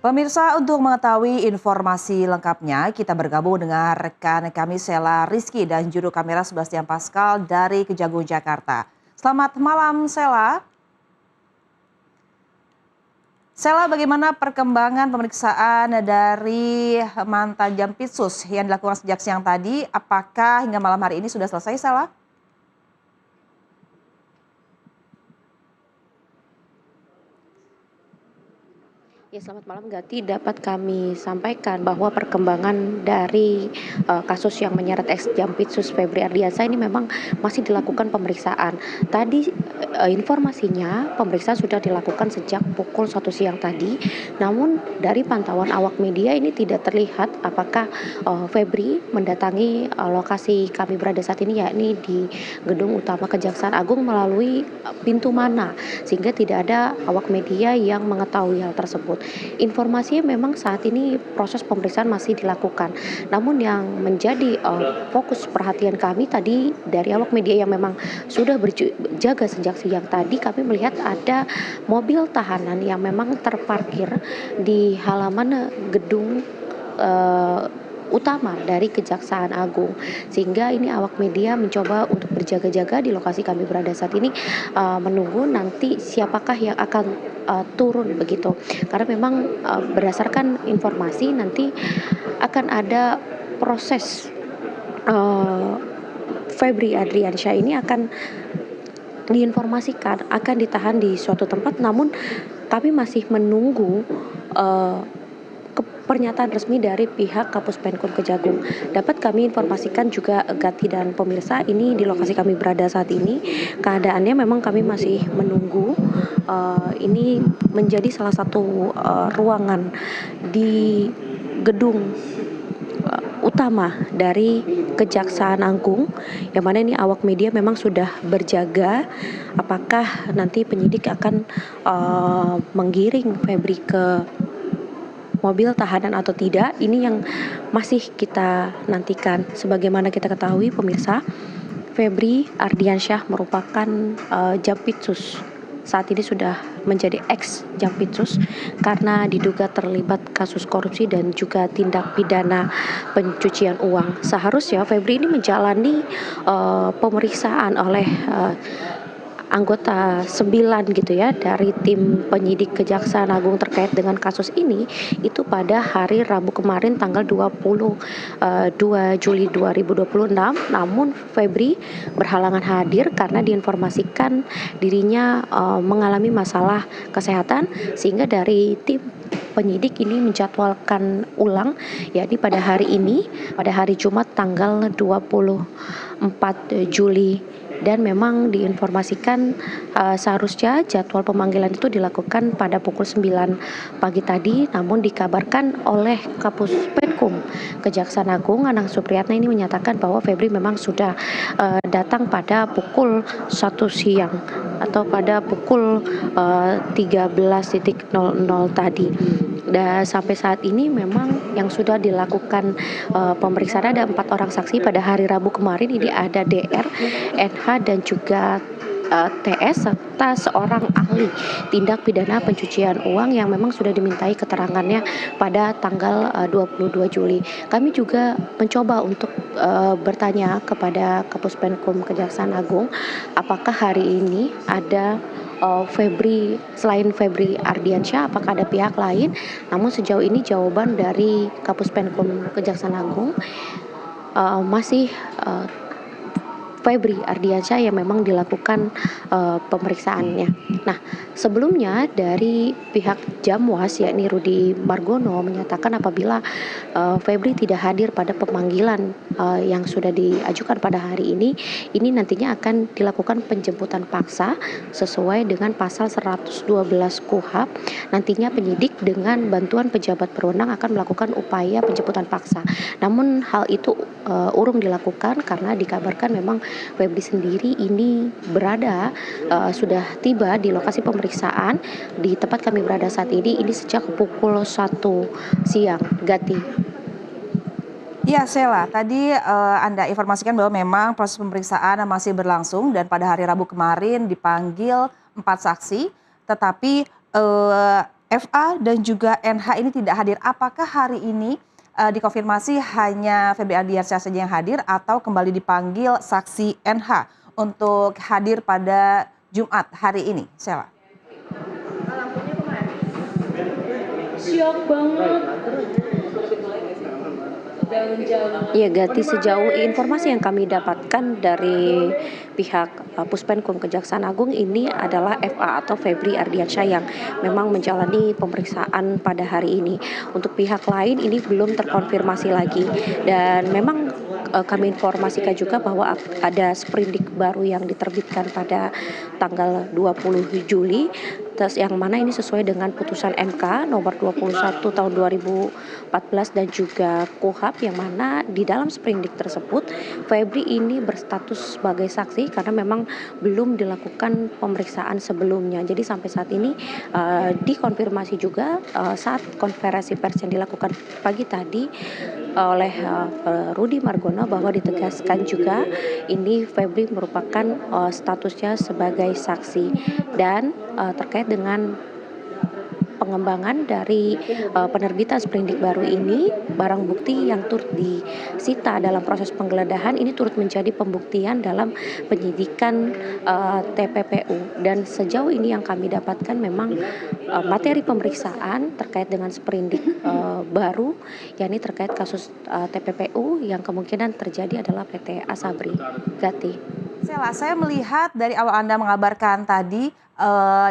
Pemirsa, untuk mengetahui informasi lengkapnya, kita bergabung dengan rekan kami Sela Rizky dan juru kamera Sebastian Pascal dari Kejagung, Jakarta. Selamat malam, Sela. Sela, bagaimana perkembangan pemeriksaan dari mantan Jampitsus yang dilakukan sejak siang tadi? Apakah hingga malam hari ini sudah selesai, Sela? Ya, selamat malam Gati. Dapat kami sampaikan bahwa perkembangan dari kasus yang menyeret ex Jampitsus Febri Ardiansyah ini memang masih dilakukan pemeriksaan. Tadi informasinya pemeriksaan sudah dilakukan sejak pukul 1 siang tadi. Namun dari pantauan awak media ini tidak terlihat apakah Febri mendatangi lokasi kami berada saat ini, yakni di Gedung Utama Kejaksaan Agung melalui pintu mana, sehingga tidak ada awak media yang mengetahui hal tersebut. Informasinya memang saat ini proses pemeriksaan masih dilakukan. Namun yang menjadi fokus perhatian kami tadi dari awak media yang memang sudah berjaga sejak siang tadi, kami melihat ada mobil tahanan yang memang terparkir di halaman gedung utama dari Kejaksaan Agung, sehingga ini awak media mencoba untuk berjaga-jaga di lokasi kami berada saat ini, menunggu nanti siapakah yang akan turun begitu, karena memang berdasarkan informasi nanti akan ada proses Febri Ardiansyah ini akan diinformasikan akan ditahan di suatu tempat, namun kami masih menunggu pernyataan resmi dari pihak Kapus Penkum Kejagung. Dapat kami informasikan juga Gati dan pemirsa, ini di lokasi kami berada saat ini keadaannya memang kami masih menunggu. Ini menjadi salah satu ruangan di gedung utama dari Kejaksaan Agung, yang mana ini awak media memang sudah berjaga apakah nanti penyidik akan menggiring Febri ke mobil tahanan atau tidak. Ini yang masih kita nantikan. Sebagaimana kita ketahui pemirsa, Febri Ardiansyah merupakan Jampitsus. Saat ini sudah menjadi ex Jampitsus karena diduga terlibat kasus korupsi dan juga tindak pidana pencucian uang. Seharusnya Febri ini menjalani pemeriksaan oleh anggota 9 gitu ya dari tim penyidik Kejaksaan Agung terkait dengan kasus ini itu pada hari Rabu kemarin tanggal 22 Juli 2026. Namun Febri berhalangan hadir karena diinformasikan dirinya mengalami masalah kesehatan, sehingga dari tim penyidik ini menjadwalkan ulang, yakni pada hari ini, pada hari Jumat tanggal 24 Juli. Dan memang diinformasikan seharusnya jadwal pemanggilan itu dilakukan pada pukul 9 pagi tadi, namun dikabarkan oleh Kapus Penkum Kejaksaan Agung Anang Supriyatna ini menyatakan bahwa Febri memang sudah datang pada pukul 1 siang atau pada pukul 13.00 tadi. Dan sampai saat ini memang yang sudah dilakukan pemeriksaan ada 4 orang saksi pada hari Rabu kemarin. Ini ada DR, NH dan juga TS serta seorang ahli tindak pidana pencucian uang yang memang sudah dimintai keterangannya pada tanggal 22 Juli. Kami juga mencoba untuk bertanya kepada Kapus Penkum Kejaksaan Agung apakah hari ini ada Febri, selain Febri Ardiansyah apakah ada pihak lain. Namun sejauh ini jawaban dari Kapus Penkum Kejaksaan Agung masih Febri Ardiansyah yang memang dilakukan pemeriksaannya. Nah, sebelumnya dari pihak Jamwas yakni Rudi Margono menyatakan apabila Febri tidak hadir pada pemanggilan yang sudah diajukan pada hari ini nantinya akan dilakukan penjemputan paksa sesuai dengan pasal 112 KUHP. Nantinya penyidik dengan bantuan pejabat berwenang akan melakukan upaya penjemputan paksa. Namun hal itu urung dilakukan karena dikabarkan memang Febri sendiri ini berada sudah tiba di lokasi pemeriksaan di tempat kami berada saat ini sejak pukul 1 siang. Gati. Ya, Sela, tadi Anda informasikan bahwa memang proses pemeriksaan masih berlangsung dan pada hari Rabu kemarin dipanggil 4 saksi, tetapi FA dan juga NH ini tidak hadir. Apakah hari ini dikonfirmasi hanya Febri Ardiansyah saja yang hadir atau kembali dipanggil saksi NH untuk hadir pada Jumat hari ini, Sheila? Siap banget. Iya, Gati, sejauh informasi yang kami dapatkan dari pihak Puspenkum Kejaksaan Agung ini adalah FA atau Febri Ardiansyah yang memang menjalani pemeriksaan pada hari ini. Untuk pihak lain ini belum terkonfirmasi lagi dan memang kami informasikan juga bahwa ada sprindik baru yang diterbitkan pada tanggal 20 Juli yang mana ini sesuai dengan putusan MK nomor 21 tahun 2014 dan juga KUHP, yang mana di dalam sprindik tersebut Febri ini berstatus sebagai saksi karena memang belum dilakukan pemeriksaan sebelumnya. Jadi sampai saat ini dikonfirmasi juga saat konferensi pers yang dilakukan pagi tadi oleh Rudy Margono bahwa ditegaskan juga ini Febri merupakan statusnya sebagai saksi dan terkait dengan pengembangan dari penerbitan sprindik baru ini, barang bukti yang turut disita dalam proses penggeledahan ini turut menjadi pembuktian dalam penyidikan TPPU. Dan sejauh ini yang kami dapatkan memang materi pemeriksaan terkait dengan sprindik baru, yakni terkait kasus TPPU yang kemungkinan terjadi adalah PT Asabri. Gati. Saya melihat dari awal Anda mengabarkan tadi,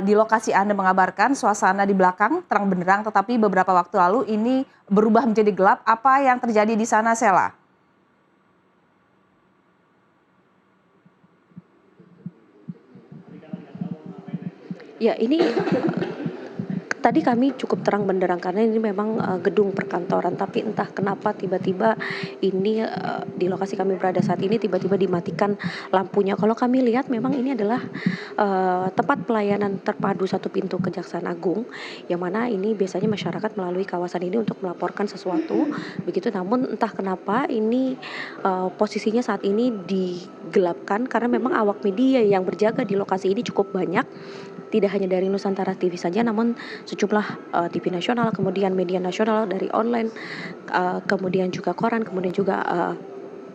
di lokasi Anda mengabarkan suasana di belakang terang benderang, tetapi beberapa waktu lalu ini berubah menjadi gelap. Apa yang terjadi di sana, Sela? Ya, ini tadi kami cukup terang benderang karena ini memang gedung perkantoran, tapi entah kenapa tiba-tiba ini di lokasi kami berada saat ini tiba-tiba dimatikan lampunya. Kalau kami lihat memang ini adalah tempat pelayanan terpadu satu pintu Kejaksaan Agung, yang mana ini biasanya masyarakat melalui kawasan ini untuk melaporkan sesuatu begitu. Namun entah kenapa ini posisinya saat ini digelapkan karena memang awak media yang berjaga di lokasi ini cukup banyak. Tidak hanya dari Nusantara TV saja, namun sejumlah TV nasional, kemudian media nasional dari online, kemudian juga koran, kemudian juga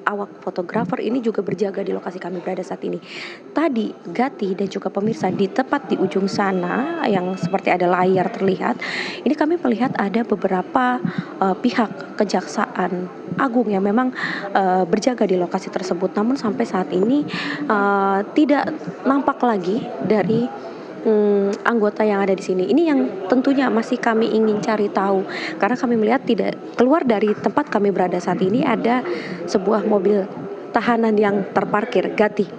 awak fotografer ini juga berjaga di lokasi kami berada saat ini. Tadi Gati dan juga pemirsa di tepat di ujung sana yang seperti ada layar terlihat, ini kami melihat ada beberapa pihak Kejaksaan Agung yang memang berjaga di lokasi tersebut. Namun sampai saat ini tidak nampak lagi dari anggota yang ada di sini. Ini yang tentunya masih kami ingin cari tahu karena kami melihat tidak keluar dari tempat kami berada saat ini ada sebuah mobil tahanan yang terparkir. Gati.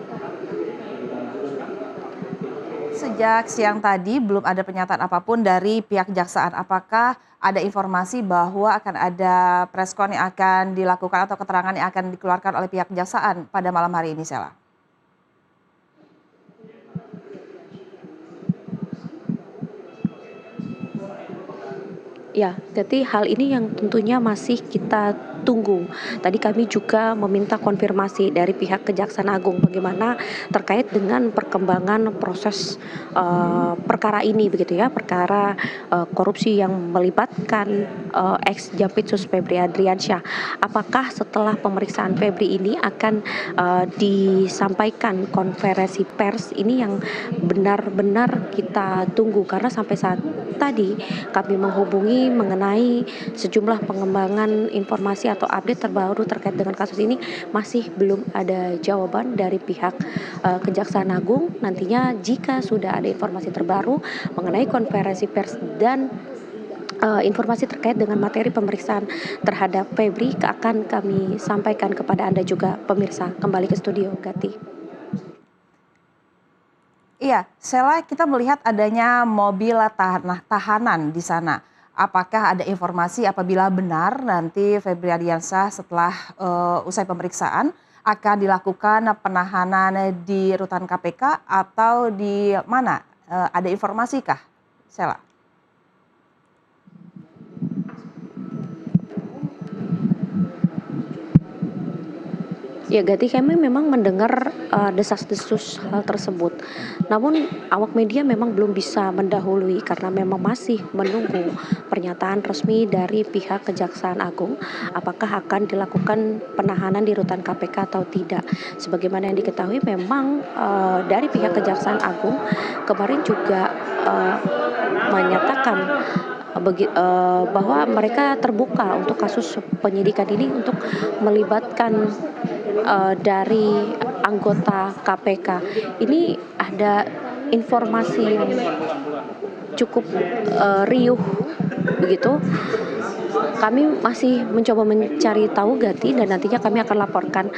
Sejak siang tadi belum ada pernyataan apapun dari pihak kejaksaan. Apakah ada informasi bahwa akan ada preskon yang akan dilakukan atau keterangan yang akan dikeluarkan oleh pihak kejaksaan pada malam hari ini, Sela? Ya, jadi hal ini yang tentunya masih kita tunggu. Tadi kami juga meminta konfirmasi dari pihak Kejaksaan Agung bagaimana terkait dengan perkembangan proses perkara ini begitu ya, perkara korupsi yang melibatkan ex Jampitsus Febri Ardiansyah. Apakah setelah pemeriksaan Febri ini akan disampaikan konferensi pers, ini yang benar-benar kita tunggu karena sampai saat tadi kami menghubungi mengenai sejumlah pengembangan informasi atau update terbaru terkait dengan kasus ini masih belum ada jawaban dari pihak Kejaksaan Agung. Nantinya jika sudah ada informasi terbaru mengenai konferensi pers dan informasi terkait dengan materi pemeriksaan terhadap Febri akan kami sampaikan kepada Anda juga pemirsa. Kembali ke studio, Gati. Iya, Sela, kita melihat adanya mobil tahanan di sana. Apakah ada informasi apabila benar nanti Febri Ardiansyah setelah usai pemeriksaan akan dilakukan penahanan di rutan KPK atau di mana? Ada informasikah, Sela? Ya, Gati, kami memang mendengar desas-desus hal tersebut. Namun awak media memang belum bisa mendahului karena memang masih menunggu pernyataan resmi dari pihak Kejaksaan Agung apakah akan dilakukan penahanan di rutan KPK atau tidak. Sebagaimana yang diketahui memang dari pihak Kejaksaan Agung kemarin juga menyatakan bahwa mereka terbuka untuk kasus penyidikan ini untuk melibatkan dari anggota KPK. Ini ada informasi yang cukup riuh begitu. Kami masih mencoba mencari tahu, Gati, dan nantinya kami akan laporkan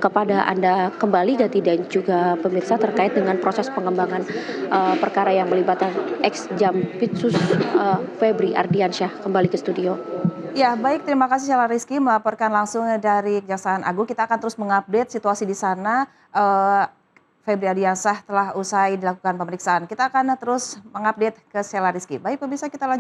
kepada Anda kembali, Gati, dan juga pemirsa terkait dengan proses pengembangan perkara yang melibatkan ex Jampitsus Febri Ardiansyah. Kembali ke studio. Ya, baik, terima kasih Sheila Rizky melaporkan langsung dari Kejaksaan Agung. Kita akan terus mengupdate situasi di sana. Febri Ardiansyah telah usai dilakukan pemeriksaan. Kita akan terus mengupdate ke Sheila Rizky. Baik, pemirsa, kita lanjut.